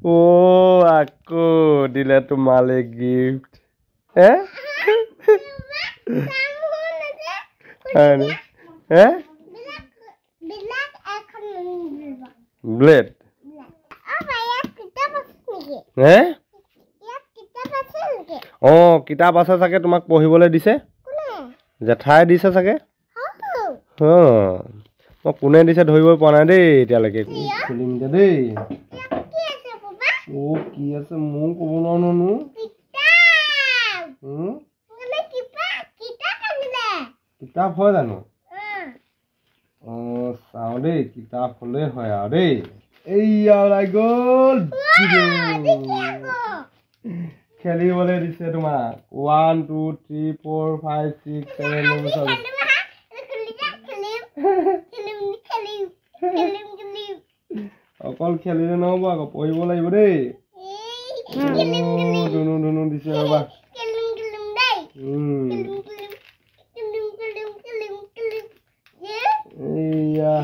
ও আকো দিলে তোমালে গিফট ব্লেড অ কিতাপ আছে চাগে তোমাক পঢ়িবলৈ দিছে জেঠাই দিছে চাগে মই কোনে দিছে ধৰিবই পৰা নাই দেই এতিয়ালৈকে খুলিম দেই ও কি আছে মোৰ ক'ব নোৱাৰো কিতাপ হয় জানো অ চাওঁ দেই কিতাপ হ'লে হয় আৰু দেই এইয়া ওলাই গ'ল খেলিবলৈ দিছে তোমাক 1 2 3 4 5 6 7 অকল খেলিলে নহ'ব আকৌ পঢ়িব লাগিব দেই ধুনু দিছে ৰ'বা এইয়া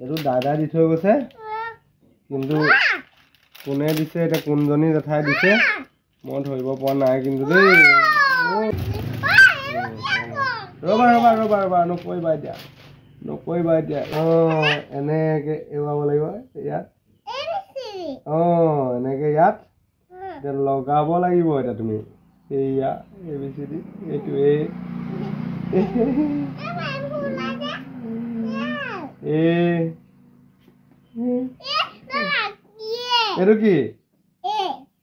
এইটো দাদা দি থৈ গৈছে কিন্তু কোনে দিছে এতিয়া কোনজনী জেঠাই দিছে মই ধৰিব পৰা নাই কিন্তু দেই ৰ'বা নকৰিবা এতিয়া এনেকে এৰুৱাব লাগিব ইয়াত এনেকে ইয়াত এতিয়া লগাব লাগিব এতিয়া তুমি এইয়া ABCD এইটো এইটো কি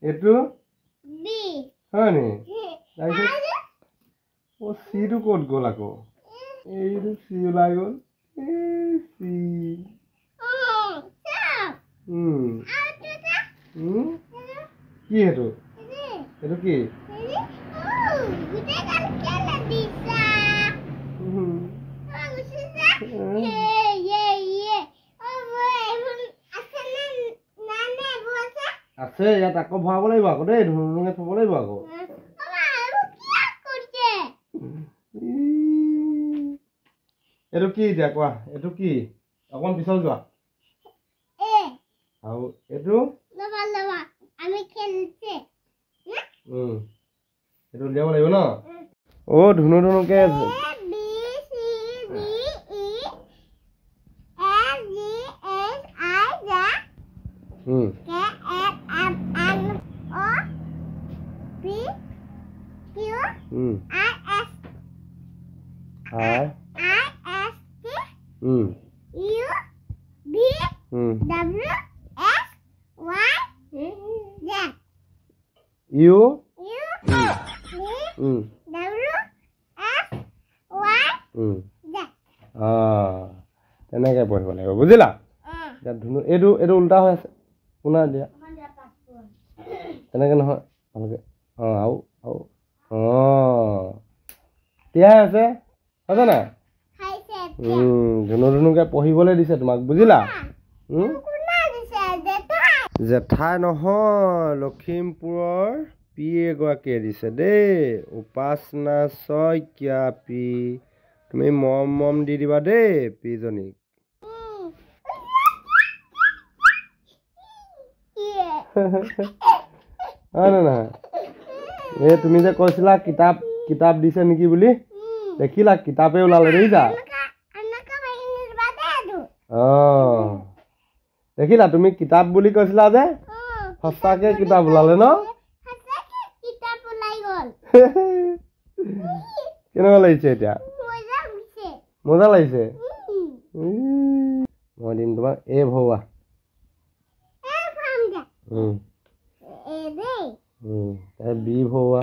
এইটো হয় নি তাৰপিছত ও চিটো ক'ত গ'ল আকৌ এইটো চি ওলাই গ'ল চি কি সেইটো এইটো কি আছে ইয়াত আকৌ ভৰাব লাগিব আকৌ দেই ধুনুকে থ'ব লাগিব আকৌ এইটো কি এতিয়া কোৱা এইটো কি অকণ পিছত যোৱা আৰু এইটো এইটো উলিয়াব লাগিব ন অ ধুনুকে তেনেকে পঢ়িব লাগিব বুজিলা ধুনু এইটো উল্টা হৈ আছে শুনা দিয়া তেনেকে নহয় ভালকে তিয়াই আছে হৈছে নাই ধুনুকে পঢ়িবলৈ দিছে তোমাক বুজিলা জেঠাই নহয় লখিমপুৰৰ পি এগৰাকীয়ে দিছে দেই উপাসনা শইকীয়া পি তুমি মৰম দি দিবা দেই পিজনীক নহয় এই তুমি যে কৈছিলা কিতাপ দিছে নেকি বুলি দেখিলা কিতাপে ওলালে দেখিছা দেখিলা তুমি কিতাপ বুলি কৈছিলা যে সঁচাকে কিতাপ ওলালে ন কেনেকুৱা লাগিছে এতিয়া মজা লাগিছে মই দিম তোমাক ভৰোৱা বি ভৰোৱা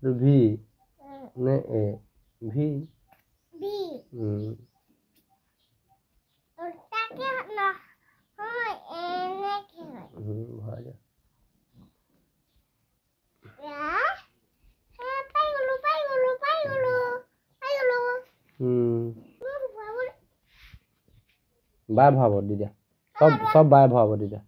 ভি নে ভি ভৰাই দিয়া বাই ভৰাব দি দিয়া সব বাই ভৰাব দি দিয়া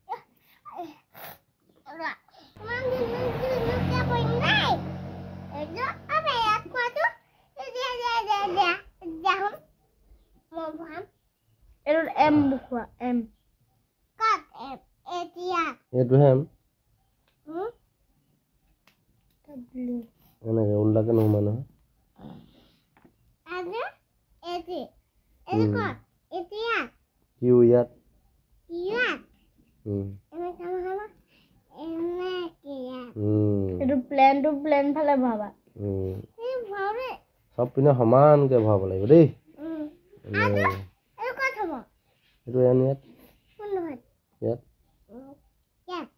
এইটো এম দেখুৱা এম কাট এম এতিয়া এইটোহে এম ডব্লিউ এনেকে উল্টাকে নোসোমাই নহয় আগে এটি এটো এতিয়া কিউ ইয়াত ইয়াত এনেকে নহবা এনেকে এইটো প্লেন ফালে ভাবা এই ভাবে সব পিনে সমানকে ভৰাব লাগিব দেই এইটো ক'ত হ'ব এইটো এন ইয়াত কোন নহয় ইয়াত ইয়াত